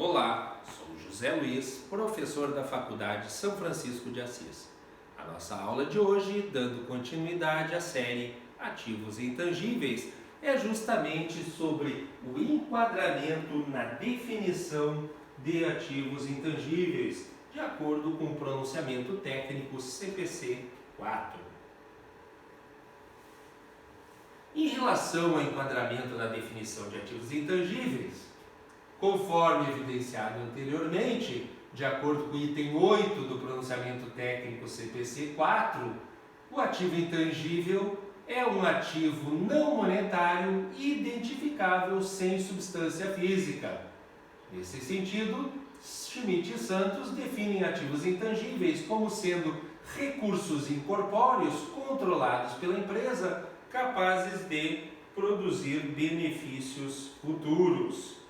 Olá, sou José Luiz, professor da Faculdade São Francisco de Assis. A nossa aula de hoje, dando continuidade à série Ativos Intangíveis, é justamente sobre o enquadramento na definição de ativos intangíveis, de acordo com o pronunciamento técnico CPC 4. Em relação ao enquadramento na definição de ativos intangíveis, conforme evidenciado anteriormente, de acordo com o item 8 do pronunciamento técnico CPC 4, o ativo intangível é um ativo não monetário identificável sem substância física. Nesse sentido, Schmidt e Santos definem ativos intangíveis como sendo recursos incorpóreos controlados pela empresa capazes de produzir benefícios futuros.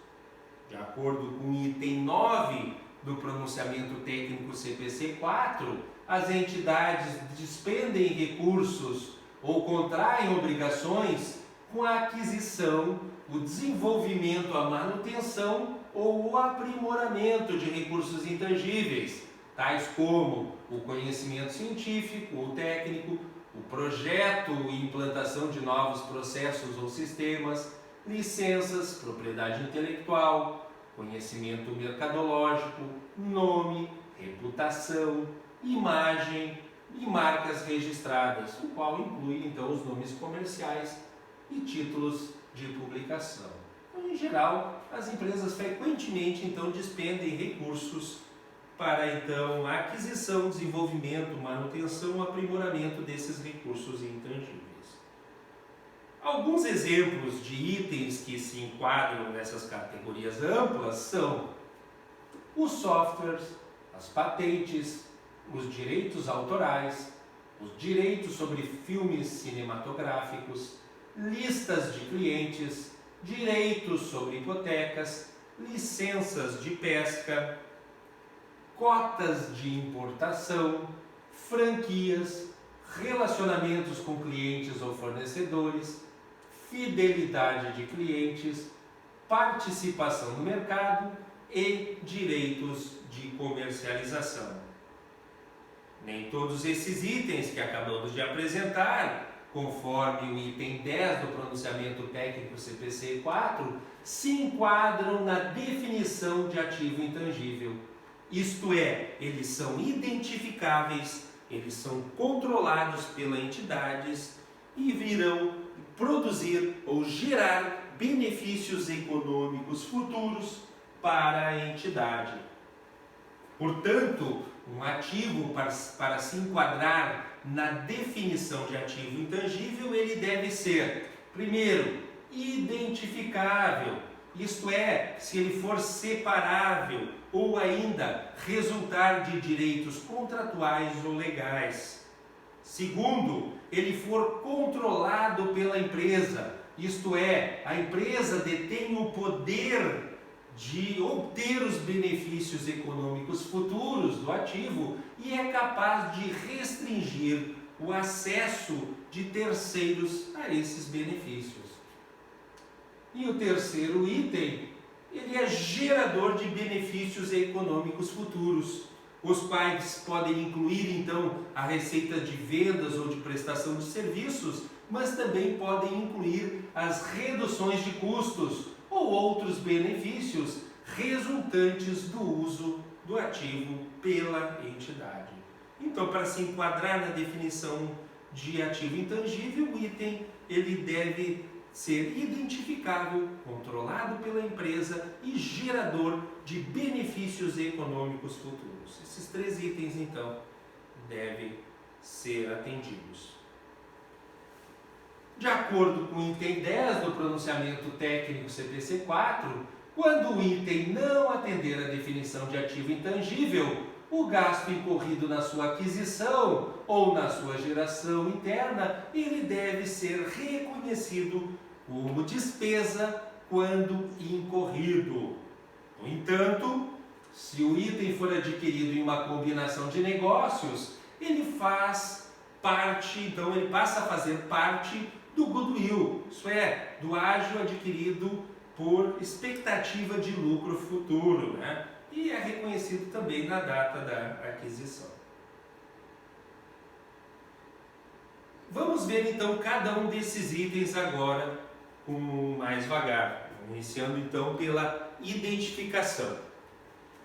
De acordo com o item 9 do pronunciamento técnico CPC 4, as entidades despendem recursos ou contraem obrigações com a aquisição, o desenvolvimento, a manutenção ou o aprimoramento de recursos intangíveis, tais como o conhecimento científico ou técnico, o projeto e implantação de novos processos ou sistemas, licenças, propriedade intelectual, conhecimento mercadológico, nome, reputação, imagem e marcas registradas, o qual inclui então os nomes comerciais e títulos de publicação. Em geral, as empresas frequentemente então despendem recursos para então a aquisição, desenvolvimento, manutenção, aprimoramento desses recursos intangíveis. Alguns exemplos de itens que se enquadram nessas categorias amplas são os softwares, as patentes, os direitos autorais, os direitos sobre filmes cinematográficos, listas de clientes, direitos sobre hipotecas, licenças de pesca, cotas de importação, franquias, relacionamentos com clientes ou fornecedores, fidelidade de clientes, participação no mercado e direitos de comercialização. Nem todos esses itens que acabamos de apresentar, conforme o item 10 do pronunciamento técnico CPC 4, se enquadram na definição de ativo intangível. Isto é, eles são identificáveis, eles são controlados pelas entidades e virão produzir ou gerar benefícios econômicos futuros para a entidade. Portanto, um ativo, para se enquadrar na definição de ativo intangível, ele deve ser, primeiro, identificável, isto é, se ele for separável ou ainda resultar de direitos contratuais ou legais. Segundo, ele for controlado pela empresa, isto é, a empresa detém o poder de obter os benefícios econômicos futuros do ativo e é capaz de restringir o acesso de terceiros a esses benefícios. E o terceiro item, ele é gerador de benefícios econômicos futuros, os quais podem incluir então a receita de vendas ou de prestação de serviços, mas também podem incluir as reduções de custos ou outros benefícios resultantes do uso do ativo pela entidade. Então, para se enquadrar na definição de ativo intangível, o item ele deve ser identificável, controlado pela empresa e gerador de benefícios econômicos futuros. Esses três itens, então, devem ser atendidos. De acordo com o item 10 do pronunciamento técnico CPC 4, quando o item não atender à definição de ativo intangível, o gasto incorrido na sua aquisição ou na sua geração interna, ele deve ser reconhecido como despesa quando incorrido. No entanto, se o item for adquirido em uma combinação de negócios, ele faz parte, então ele passa a fazer parte do goodwill, isso é, do ágio adquirido por expectativa de lucro futuro, né? E é reconhecido também na data da aquisição. Vamos ver então cada um desses itens agora com mais vagar, iniciando então pela identificação.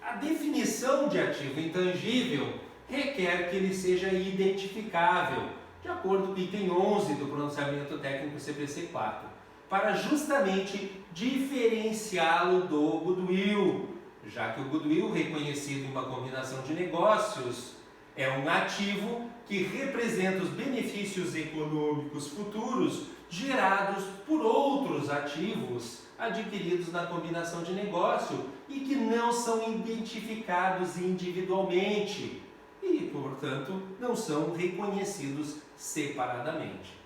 A definição de ativo intangível requer que ele seja identificável, de acordo com o item 11 do pronunciamento técnico CPC 4, para justamente diferenciá-lo do goodwill, já que o goodwill, reconhecido em uma combinação de negócios, é um ativo que representa os benefícios econômicos futuros gerados por outros ativos adquiridos na combinação de negócio e que não são identificados individualmente e, portanto, não são reconhecidos separadamente.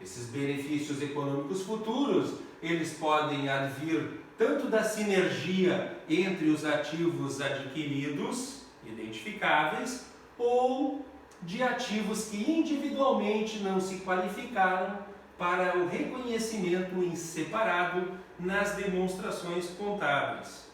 Esses benefícios econômicos futuros, eles podem advir tanto da sinergia entre os ativos adquiridos, identificáveis, ou de ativos que individualmente não se qualificaram para o reconhecimento em separado nas demonstrações contábeis.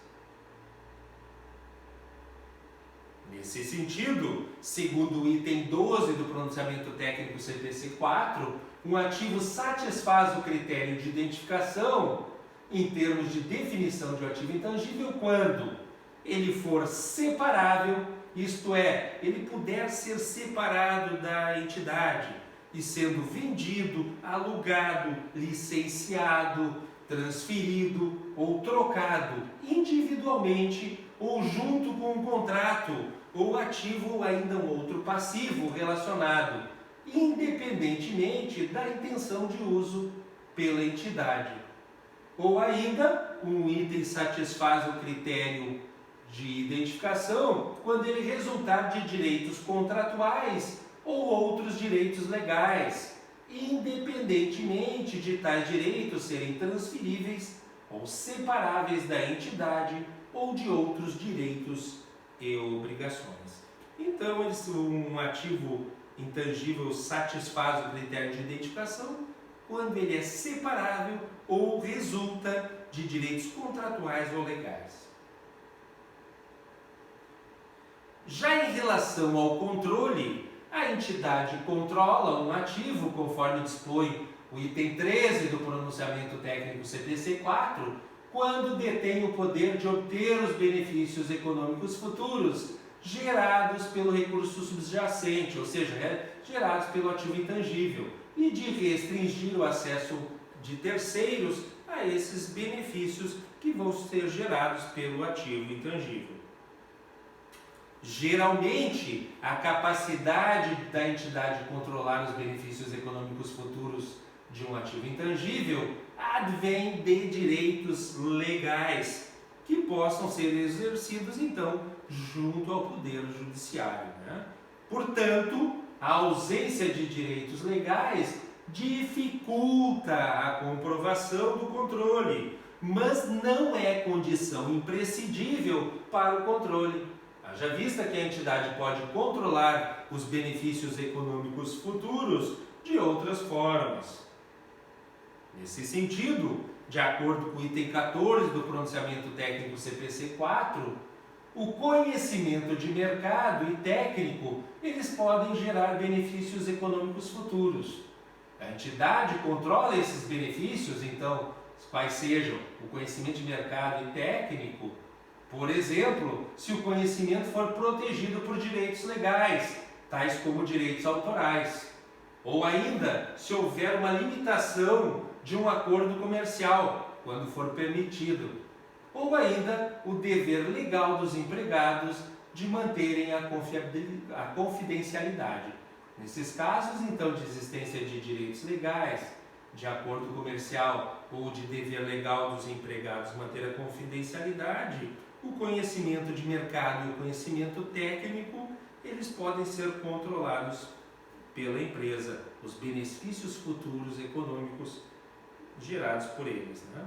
Nesse sentido, segundo o item 12 do pronunciamento técnico CPC 4, um ativo satisfaz o critério de identificação em termos de definição de um ativo intangível quando ele for separável, isto é, ele puder ser separado da entidade e sendo vendido, alugado, licenciado, transferido ou trocado individualmente ou junto com um contrato ou ativo ou ainda um outro passivo relacionado, independentemente da intenção de uso pela entidade. Ou ainda, um item satisfaz o critério de identificação quando ele resultar de direitos contratuais ou outros direitos legais, independentemente de tais direitos serem transferíveis ou separáveis da entidade ou de outros direitos e obrigações. Então, um ativo intangível satisfaz o critério de identificação quando ele é separável ou resulta de direitos contratuais ou legais. Já em relação ao controle, a entidade controla um ativo conforme dispõe o item 13 do pronunciamento técnico CPC 4, quando detém o poder de obter os benefícios econômicos futuros gerados pelo recurso subjacente, ou seja, gerados pelo ativo intangível, e de restringir o acesso de terceiros a esses benefícios que vão ser gerados pelo ativo intangível. Geralmente, a capacidade da entidade de controlar os benefícios econômicos futuros de um ativo intangível advém de direitos legais que possam ser exercidos, então, junto ao Poder Judiciário, né? Portanto, a ausência de direitos legais dificulta a comprovação do controle, mas não é condição imprescindível para o controle. Haja vista que a entidade pode controlar os benefícios econômicos futuros de outras formas. Nesse sentido, de acordo com o item 14 do pronunciamento técnico CPC 4, o conhecimento de mercado e técnico, eles podem gerar benefícios econômicos futuros. A entidade controla esses benefícios, então, quais sejam o conhecimento de mercado e técnico. Por exemplo, se o conhecimento for protegido por direitos legais, tais como direitos autorais. Ou ainda, se houver uma limitação de um acordo comercial, quando for permitido. Ou ainda, o dever legal dos empregados de manterem a confidencialidade. Nesses casos, então, de existência de direitos legais, de acordo comercial ou de dever legal dos empregados manter a confidencialidade, o conhecimento de mercado e o conhecimento técnico, eles podem ser controlados pela empresa, os benefícios futuros econômicos gerados por eles, né?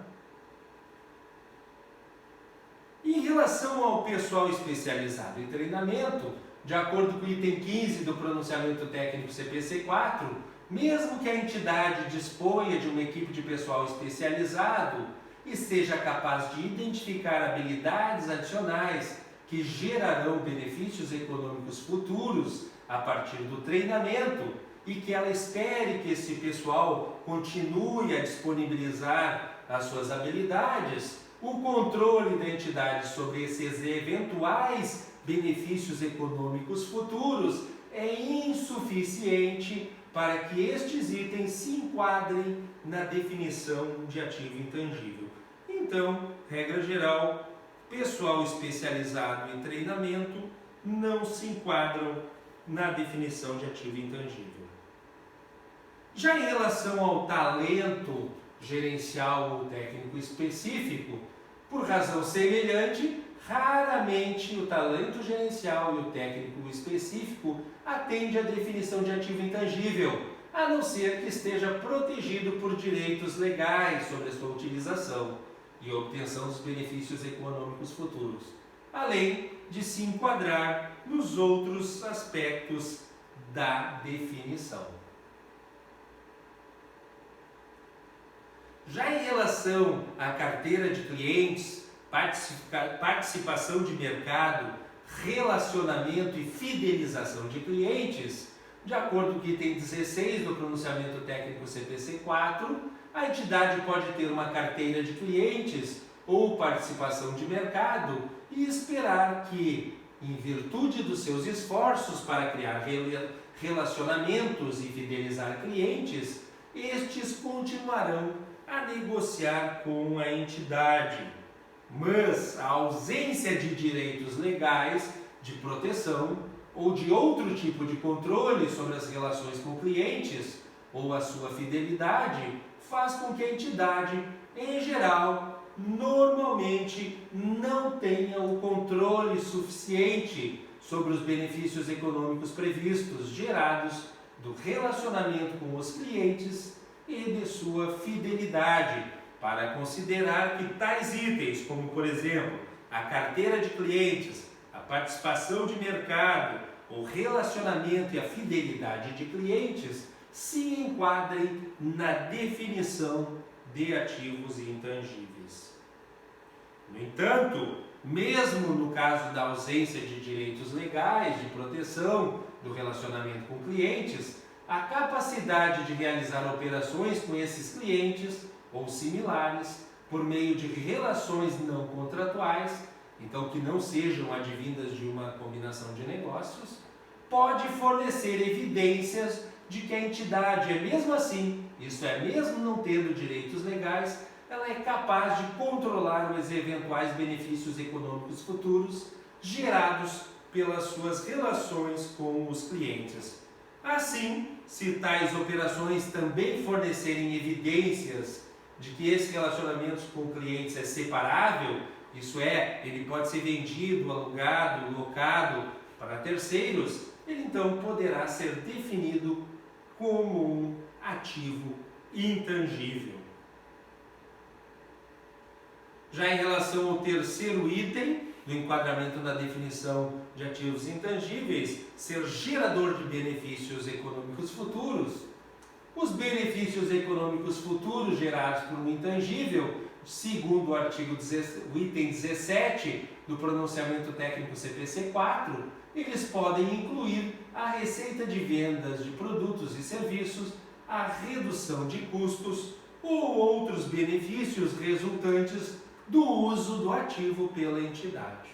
Em relação ao pessoal especializado em treinamento, de acordo com o item 15 do pronunciamento técnico CPC 4, mesmo que a entidade disponha de uma equipe de pessoal especializado, e seja capaz de identificar habilidades adicionais que gerarão benefícios econômicos futuros a partir do treinamento e que ela espere que esse pessoal continue a disponibilizar as suas habilidades, o controle da entidade sobre esses eventuais benefícios econômicos futuros é insuficiente para que estes itens se enquadrem na definição de ativo intangível. Então, regra geral, pessoal especializado em treinamento não se enquadram na definição de ativo intangível. Já em relação ao talento gerencial ou técnico específico, por razão semelhante, raramente o talento gerencial e o técnico específico atende à definição de ativo intangível, a não ser que esteja protegido por direitos legais sobre a sua utilização e obtenção dos benefícios econômicos futuros, além de se enquadrar nos outros aspectos da definição. Já em relação à carteira de clientes, participação de mercado, relacionamento e fidelização de clientes, de acordo com o item 16 do pronunciamento técnico CPC 4, a entidade pode ter uma carteira de clientes ou participação de mercado e esperar que, em virtude dos seus esforços para criar relacionamentos e fidelizar clientes, estes continuarão a negociar com a entidade. Mas a ausência de direitos legais de proteção ou de outro tipo de controle sobre as relações com clientes ou a sua fidelidade faz com que a entidade, em geral, normalmente não tenha o controle suficiente sobre os benefícios econômicos previstos gerados do relacionamento com os clientes e de sua fidelidade, para considerar que tais itens, como por exemplo a carteira de clientes, a participação de mercado, o relacionamento e a fidelidade de clientes, se enquadrem na definição de ativos intangíveis. No entanto, mesmo no caso da ausência de direitos legais de proteção do relacionamento com clientes, a capacidade de realizar operações com esses clientes ou similares por meio de relações não contratuais, então que não sejam advindas de uma combinação de negócios, pode fornecer evidências de que a entidade é mesmo assim, isso é, mesmo não tendo direitos legais, ela é capaz de controlar os eventuais benefícios econômicos futuros gerados pelas suas relações com os clientes. Assim, se tais operações também fornecerem evidências de que esse relacionamento com clientes é separável, isso é, ele pode ser vendido, alugado, locado para terceiros, ele então poderá ser definido como um ativo intangível. Já em relação ao terceiro item do enquadramento da definição de ativos intangíveis, ser gerador de benefícios econômicos futuros, os benefícios econômicos futuros gerados por um intangível, segundo o item 17 do pronunciamento técnico CPC 4, eles podem incluir a receita de vendas de produtos e serviços, a redução de custos ou outros benefícios resultantes do uso do ativo pela entidade.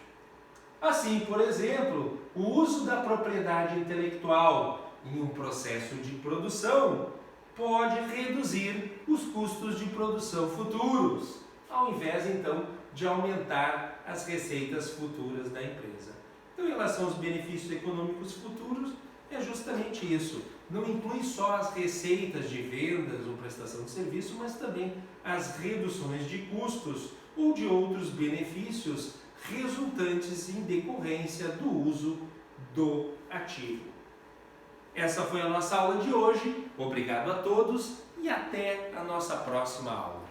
Assim, por exemplo, o uso da propriedade intelectual em um processo de produção pode reduzir os custos de produção futuros, ao invés então de aumentar as receitas futuras da empresa. Então, em relação aos benefícios econômicos futuros, é justamente isso. Não inclui só as receitas de vendas ou prestação de serviço, mas também as reduções de custos ou de outros benefícios resultantes em decorrência do uso do ativo. Essa foi a nossa aula de hoje. Obrigado a todos e até a nossa próxima aula.